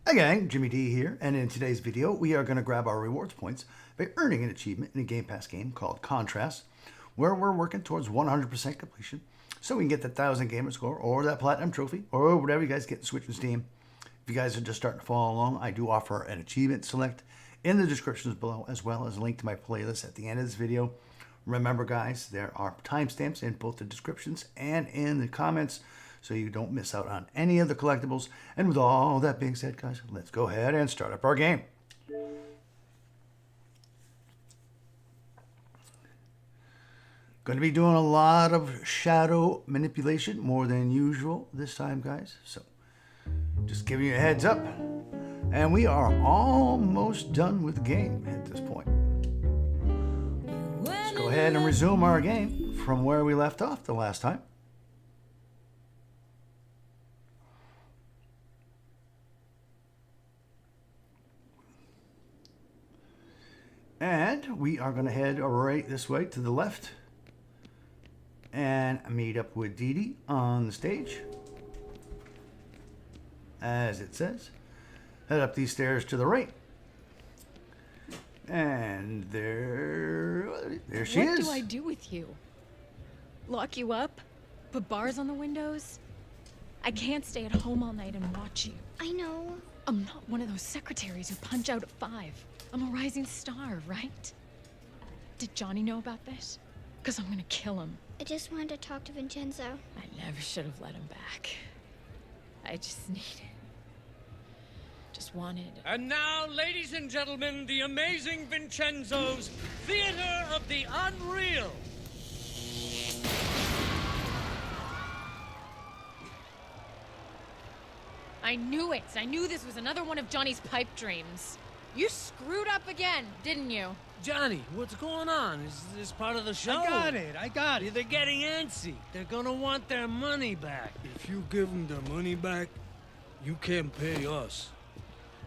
Hi gang, Jimmy D here, and in today's video we are going to grab our rewards points by earning an achievement in a Gamepass game called Contrast, where we're working towards 100% completion so we can get that 1000 gamer score or that platinum trophy or whatever you guys get in Switch and Steam. If you guys are just starting to follow along, I do offer an achievement select in the descriptions below, as well as a link to my playlist at the end of this video. Remember guys, there are timestamps in both the descriptions and in the comments, so you don't miss out on any of the collectibles. And with all that being said, guys, let's go ahead and start up our game. Going to be doing a lot of shadow manipulation, more than usual this time, guys. So just giving you a heads up. And we are almost done with the game at this point. Let's go ahead and resume our game from where we left off the last time. And we are going to head right this way to the left and meet up with Dee Dee on the stage. As it says, head up these stairs to the right. And there she is. What do I do with you? Lock you up? Put bars on the windows? I can't stay at home all night and watch you. I know. I'm not one of those secretaries who punch out at 5. I'm a rising star, right? Did Johnny know about this? Because I'm gonna kill him. I just wanted to talk to Vincenzo. I never should have let him back. I just wanted... And now, ladies and gentlemen, the amazing Vincenzo's Theater of the Unreal. I knew it! I knew this was another one of Johnny's pipe dreams. You screwed up again, didn't you? Johnny, what's going on? Is this part of the show? I got it. They're getting antsy. They're gonna want their money back. If you give them their money back, you can't pay us.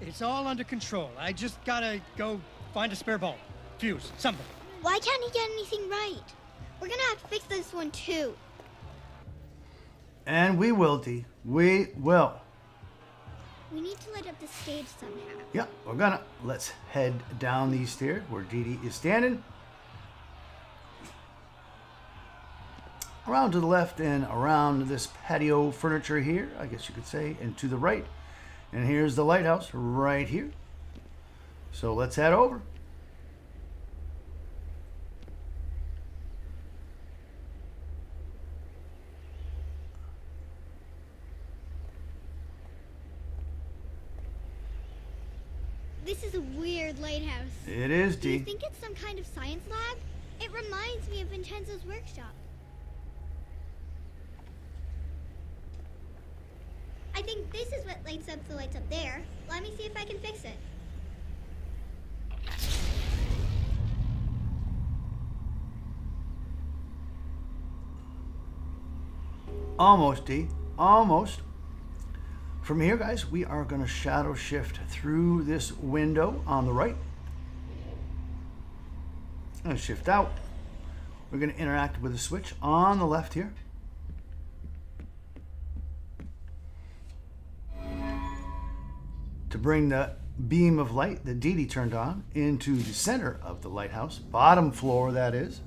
It's all under control. I just gotta go find a spare bulb, fuse, something. Why can't he get anything right? We're gonna have to fix this one too. And we will, Dee. We will. We need to light up the stage somehow. Yeah, we're gonna. Let's head down these stairs where Dee Dee is standing. Around to the left and around this patio furniture here, I guess you could say, and to the right. And here's the lighthouse right here. So let's head over. This is a weird lighthouse. It is, Do you Dee. think it's some kind of science lab? It reminds me of Vincenzo's workshop. I think this is what lights up the lights up there. Let me see if I can fix it. Almost, Dee. Almost. From here, guys, we are going to shadow shift through this window on the right. And shift out. We're going to interact with the switch on the left here. To bring the beam of light that Dee Dee turned on into the center of the lighthouse, bottom floor that is.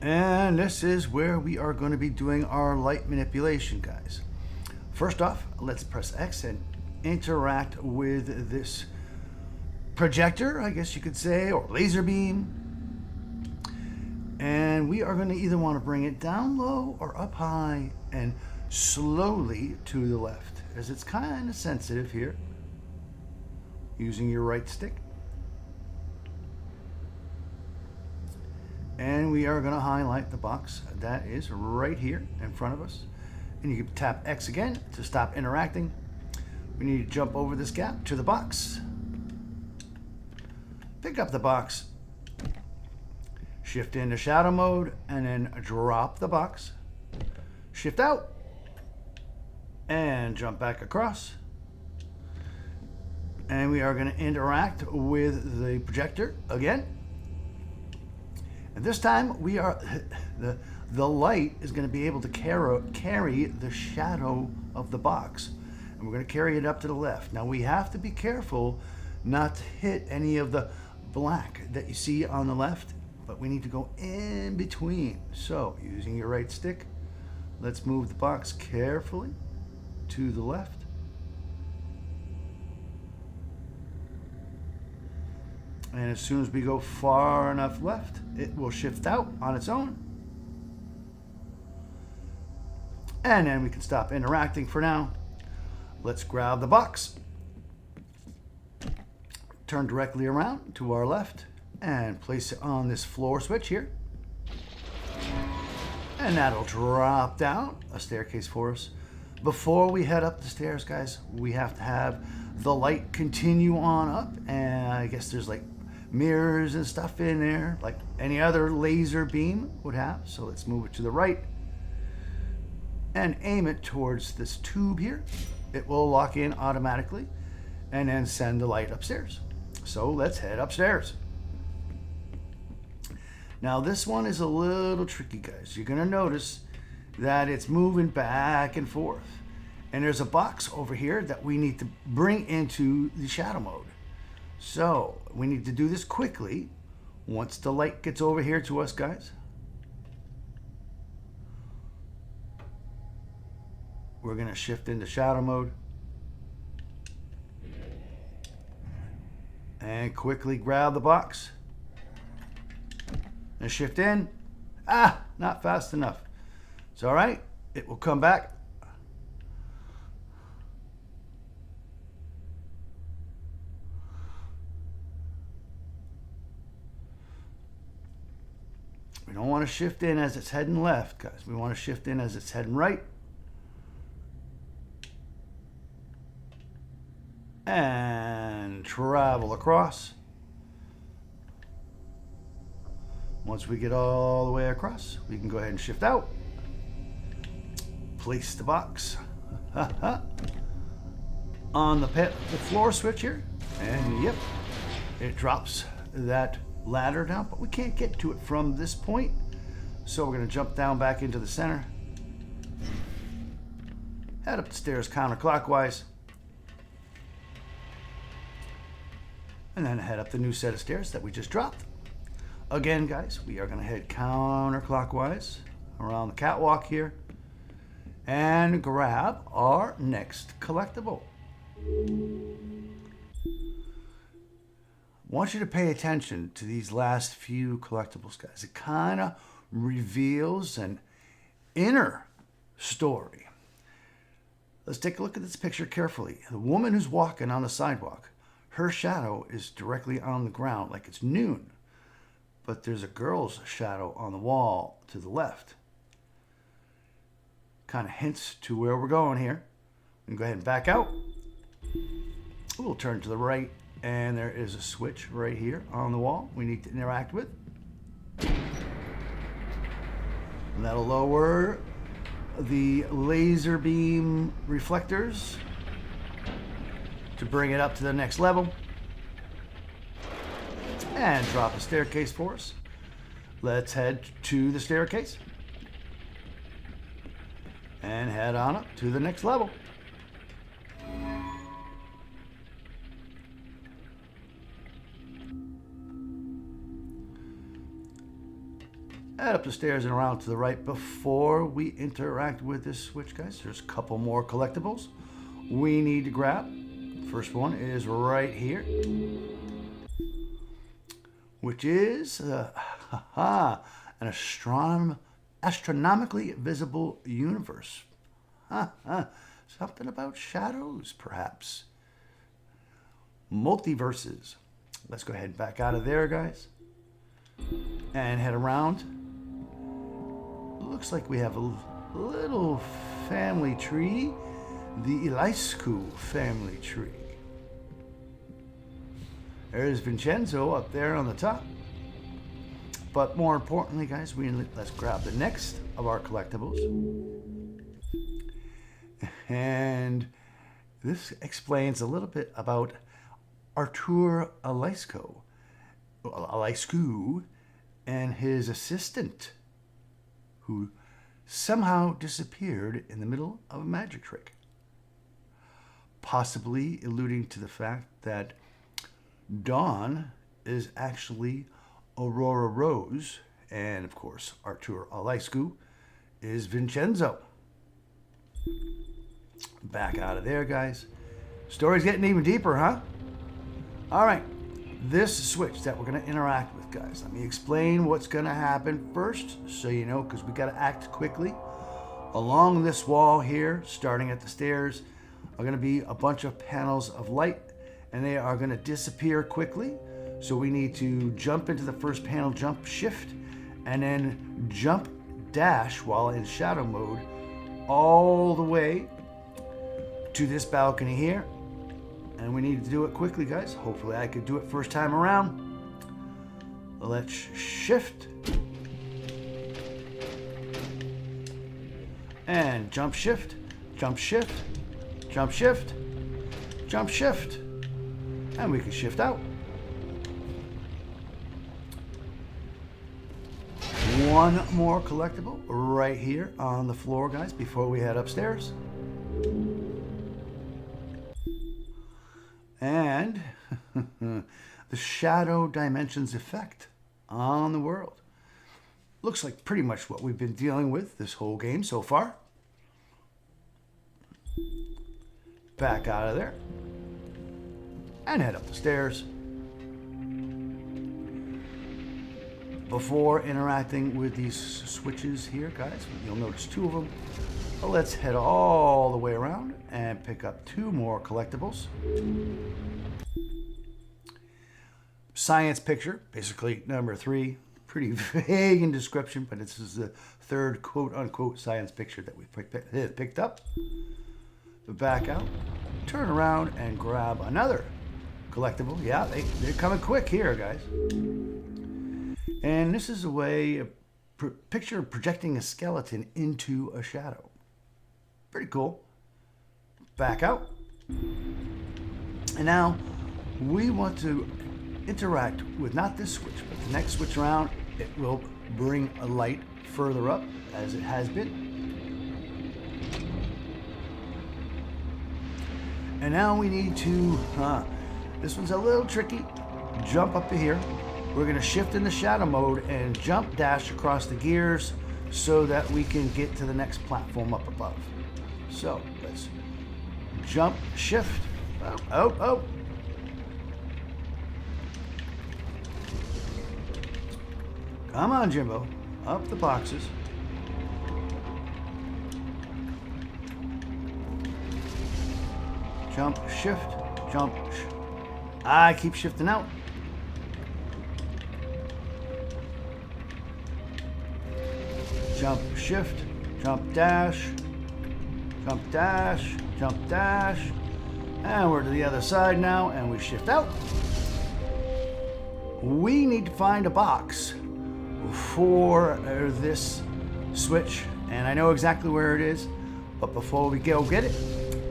And this is where we are going to be doing our light manipulation, guys. First off, let's press X and interact with this projector, I guess you could say, or laser beam. And we are going to either want to bring it down low or up high and slowly to the left, as it's kind of sensitive here, using your right stick. And we are going to highlight the box that is right here in front of us. And you can tap X again to stop interacting. We need to jump over this gap to the box. Pick up the box. Shift into shadow mode and then drop the box. Shift out and jump back across. And we are going to interact with the projector again. And this time we are the light is going to be able to carry the shadow of the box, and we're going to carry it up to the left. Now we have to be careful not to hit any of the black that you see on the left, but we need to go in between. So using your right stick, let's move the box carefully to the left. And as soon as we go far enough left, it will shift out on its own. And then we can stop interacting for now. Let's grab the box. Turn directly around to our left and place it on this floor switch here. And that'll drop down a staircase for us. Before we head up the stairs, guys, we have to have the light continue on up. And I guess there's like mirrors and stuff in there, like any other laser beam would have. So let's move it to the right and aim it towards this tube here. It will lock in automatically and then send the light upstairs. So let's head upstairs. Now this one is a little tricky, guys. You're gonna notice that it's moving back and forth. And there's a box over here that we need to bring into the shadow mode. So we need to do this quickly once the light gets over here to us, guys. We're going to shift into shadow mode and quickly grab the box and shift in. Not fast enough. It's all right. It will come back. We don't want to shift in as it's heading left, guys. We want to shift in as it's heading right. And travel across. Once we get all the way across, we can go ahead and shift out. Place the box on the floor switch here. And yep, it drops that ladder down, but we can't get to it from this point. So we're going to jump down back into the center. Head up the stairs counterclockwise. And then head up the new set of stairs that we just dropped. Again, guys, we are going to head counterclockwise around the catwalk here and grab our next collectible. I want you to pay attention to these last few collectibles, guys. It kind of reveals an inner story. Let's take a look at this picture carefully. The woman who's walking on the sidewalk, her shadow is directly on the ground like it's noon. But there's a girl's shadow on the wall to the left. Kind of hints to where we're going here. We can go ahead and back out. We'll turn to the right, and there is a switch right here on the wall we need to interact with. And that'll lower the laser beam reflectors to bring it up to the next level. And drop a staircase for us. Let's head to the staircase and head on up to the next level. Head up the stairs and around to the right. Before we interact with this switch, guys, there's a couple more collectibles we need to grab. First one is right here, which is an astronomically visible universe. Something about shadows, perhaps. Multiverses. Let's go ahead and back out of there, guys, and head around. Looks like we have a little family tree, the Illusionist family tree. There's Vincenzo up there on the top. But more importantly, guys, let's grab the next of our collectibles. And this explains a little bit about Artur Illusionist, and his assistant, who somehow disappeared in the middle of a magic trick, possibly alluding to the fact that Dawn is actually Aurora Rose, and of course Artur Alaiscu is Vincenzo. Back out of there, guys. Story's getting even deeper, huh? All right, this switch that we're going to interact with, guys. Let me explain what's going to happen first, so you know, because we got to act quickly. Along this wall here, starting at the stairs, are going to be a bunch of panels of light, and they are going to disappear quickly. So we need to jump into the first panel, jump shift, and then jump dash while in shadow mode all the way to this balcony here. And we need to do it quickly, guys. Hopefully I could do it first time around. Let's shift. And jump shift, jump shift, jump shift, jump shift. And we can shift out. One more collectible right here on the floor, guys, before we head upstairs. And the shadow dimensions effect on the world. Looks like pretty much what we've been dealing with this whole game so far. Back out of there. And head up the stairs. Before interacting with these switches here, guys, you'll notice two of them. Let's head all the way around and pick up two more collectibles. Science picture, basically number 3. Pretty vague in description, but this is the third quote-unquote science picture that we picked up. Back out, turn around, and grab another collectible. Yeah, they're coming quick here, guys. And this is a way of picture projecting a skeleton into a shadow. Pretty cool. Back out. And now we want to interact with not this switch, but the next switch around. It will bring a light further up as it has been. And now we need to, this one's a little tricky, jump up to here. We're going to shift into shadow mode and jump dash across the gears so that we can get to the next platform up above. So let's jump, shift. Oh. Come on, Jimbo. Up the boxes. Jump, shift, jump. I keep shifting out. Jump, shift, jump, dash, jump, dash, jump, dash. And we're to the other side now, and we shift out. We need to find a box for this switch, and I know exactly where it is, but before we go get it,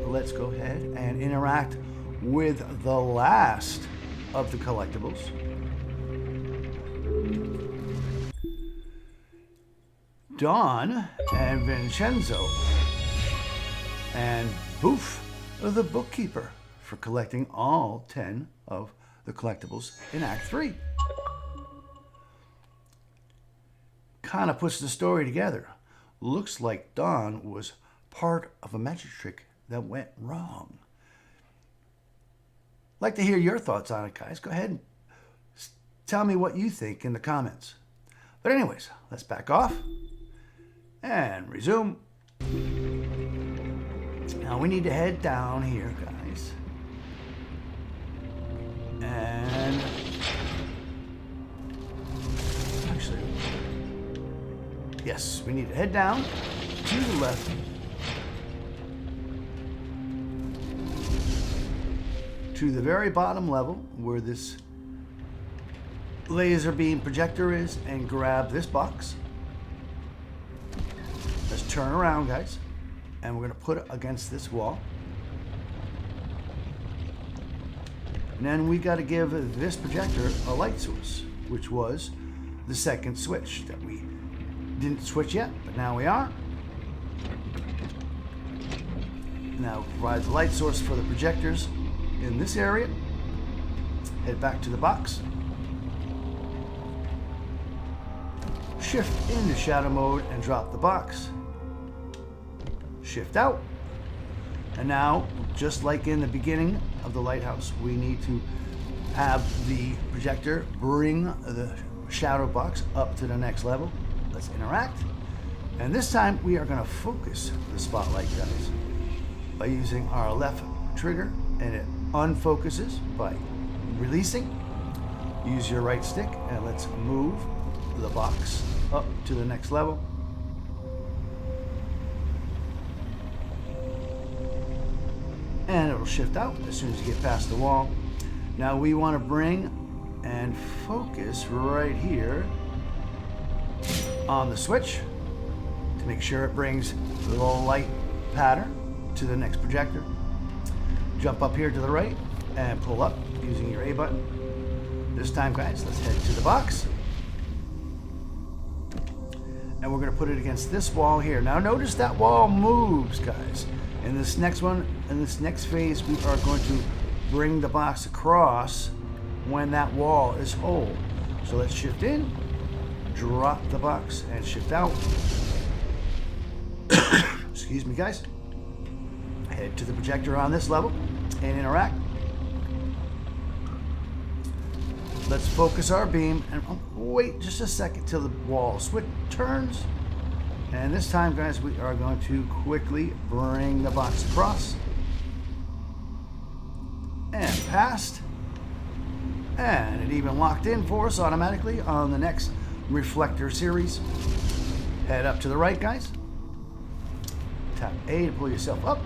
let's go ahead and interact with the last of the collectibles. Dawn and Vincenzo and Boof, the Bookkeeper, for collecting all 10 of the collectibles in Act 3. Kind of puts the story together. Looks like Dawn was part of a magic trick that went wrong. Like to hear your thoughts on it, guys. Go ahead and tell me what you think in the comments. But anyways, let's back off and resume. Now we need to head down here, guys. And actually, yes, we need to head down to the left. To the very bottom level where this laser beam projector is and grab this box. Let's turn around, guys, and we're going to put it against this wall. And then we got to give this projector a light source, which was the second switch that we didn't switch yet, but now we are. Now provide the light source for the projectors in this area. Head back to the box. Shift into shadow mode and drop the box. Shift out. And now, just like in the beginning of the lighthouse, we need to have the projector bring the shadow box up to the next level. Let's interact. And this time we are going to focus the spotlight, guys, by using our left trigger, and it unfocuses by releasing. Use your right stick and let's move the box up to the next level. And it'll shift out as soon as you get past the wall. Now we want to bring and focus right here on the switch to make sure it brings the little light pattern to the next projector. Jump up here to the right and pull up using your A button. This time, guys, let's head to the box. And we're going to put it against this wall here. Now notice that wall moves, guys. In this next one, in this next phase, we are going to bring the box across when that wall is whole. So let's shift in, drop the box, and shift out. Excuse me, guys. Head to the projector on this level and interact. Let's focus our beam and wait just a second till the wall switch turns. And this time, guys, we are going to quickly bring the box across and past. And it even locked in for us automatically on the next reflector series. Head up to the right, guys. Tap A to pull yourself up.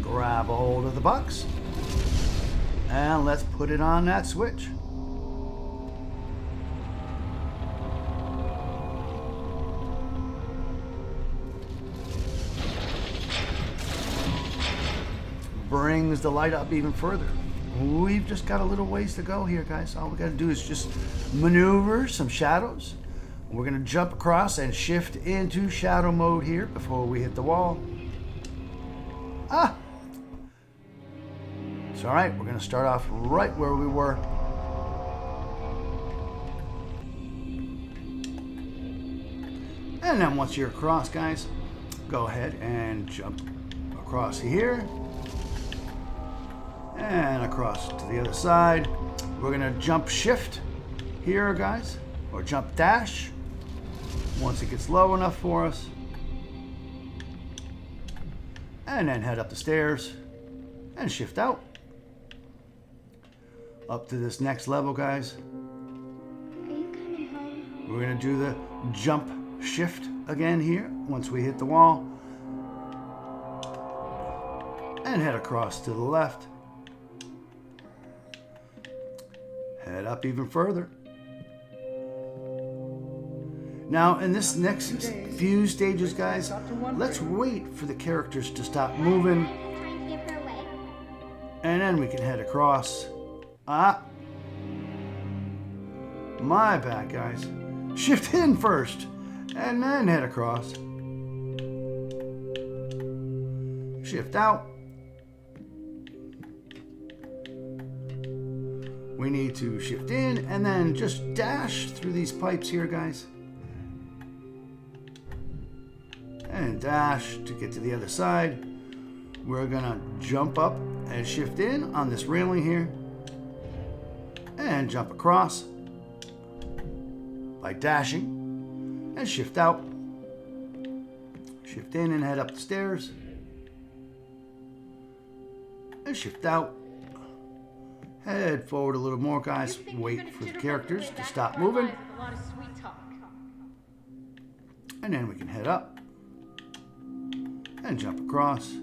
Grab a hold of the box. And let's put it on that switch. Brings the light up even further. We've just got a little ways to go here, guys. All we got to do is just maneuver some shadows. We're going to jump across and shift into shadow mode here before we hit the wall. Ah! It's all right. We're going to start off right where we were. And then once you're across, guys, go ahead and jump across here. And across to the other side. We're going to jump shift here, guys, or jump dash once it gets low enough for us. And then head up the stairs and shift out. Up to this next level, guys. Are you coming home? We're going to do the jump shift again here once we hit the wall. And head across to the left. Head up even further. Now, in this next few stages, guys, let's wait for the characters to stop moving. Trying to give her away. And then we can head across. Ah. My bad, guys. Shift in first, and then head across. Shift out. We need to shift in and then just dash through these pipes here, guys. And dash to get to the other side. We're gonna jump up and shift in on this railing here. And jump across by dashing and shift out. Shift in and head up the stairs. And shift out. Head forward a little more, guys. Wait for the characters to stop moving. And then we can head up and jump across.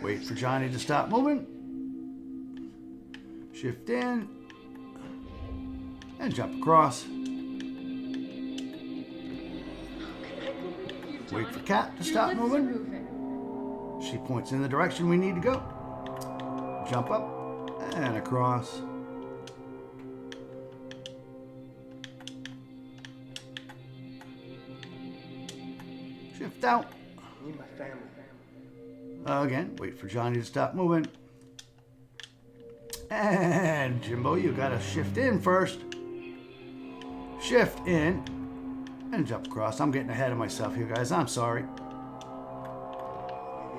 Wait for Johnny to stop moving. Shift in and jump across. Wait for Kat to stop moving. She points in the direction we need to go. Jump up and across. Shift out. I need my family. Again, wait for Johnny to stop moving. And Jimbo, you gotta shift in first. Shift in and jump across. I'm getting ahead of myself here, guys. I'm sorry. Maybe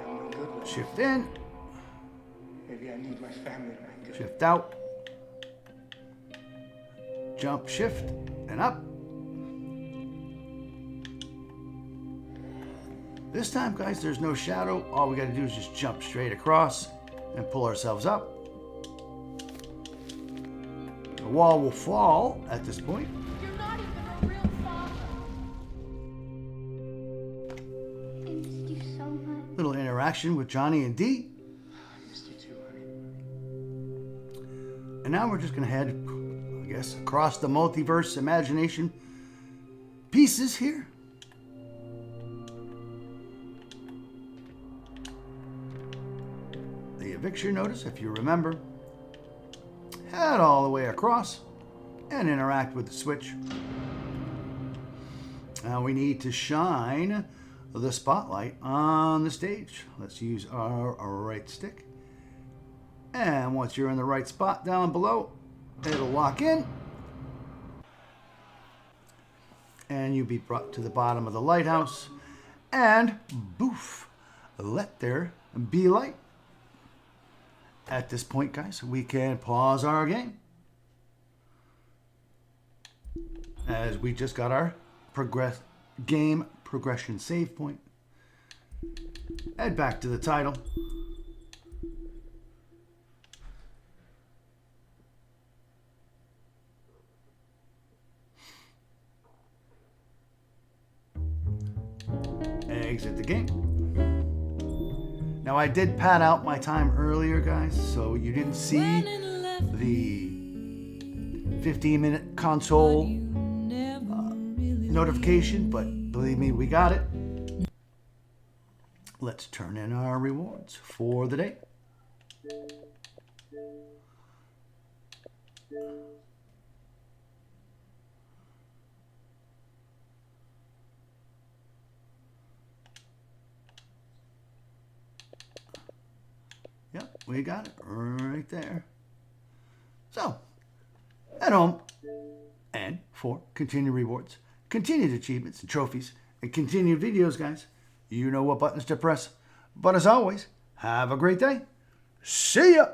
I'm no good with Shift in. Maybe I need my family to make good. Shift out. Jump, shift, and up. This time, guys, there's no shadow. All we gotta do is just jump straight across and pull ourselves up. The wall will fall at this point. You're not even a real father. I missed you so much. Little interaction with Johnny and Dee. I missed you too, honey. And now we're just gonna head, I guess, across the multiverse imagination pieces here. The eviction notice, if you remember, head all the way across and interact with the switch. Now we need to shine the spotlight on the stage. Let's use our right stick. And once you're in the right spot down below, it'll lock in. And you'll be brought to the bottom of the lighthouse. And boof, let there be light. At this point, guys, we can pause our game. As we just got our game progression save point. Head back to the title. Exit the game. Now I did pad out my time earlier, guys, so you didn't see the 15-minute console notification, but believe me, we got it. Let's turn in our rewards for the day. Yep, we got it right there. So, at home, and for continued rewards, continued achievements and trophies, and continued videos, guys, you know what buttons to press. But as always, have a great day. See ya!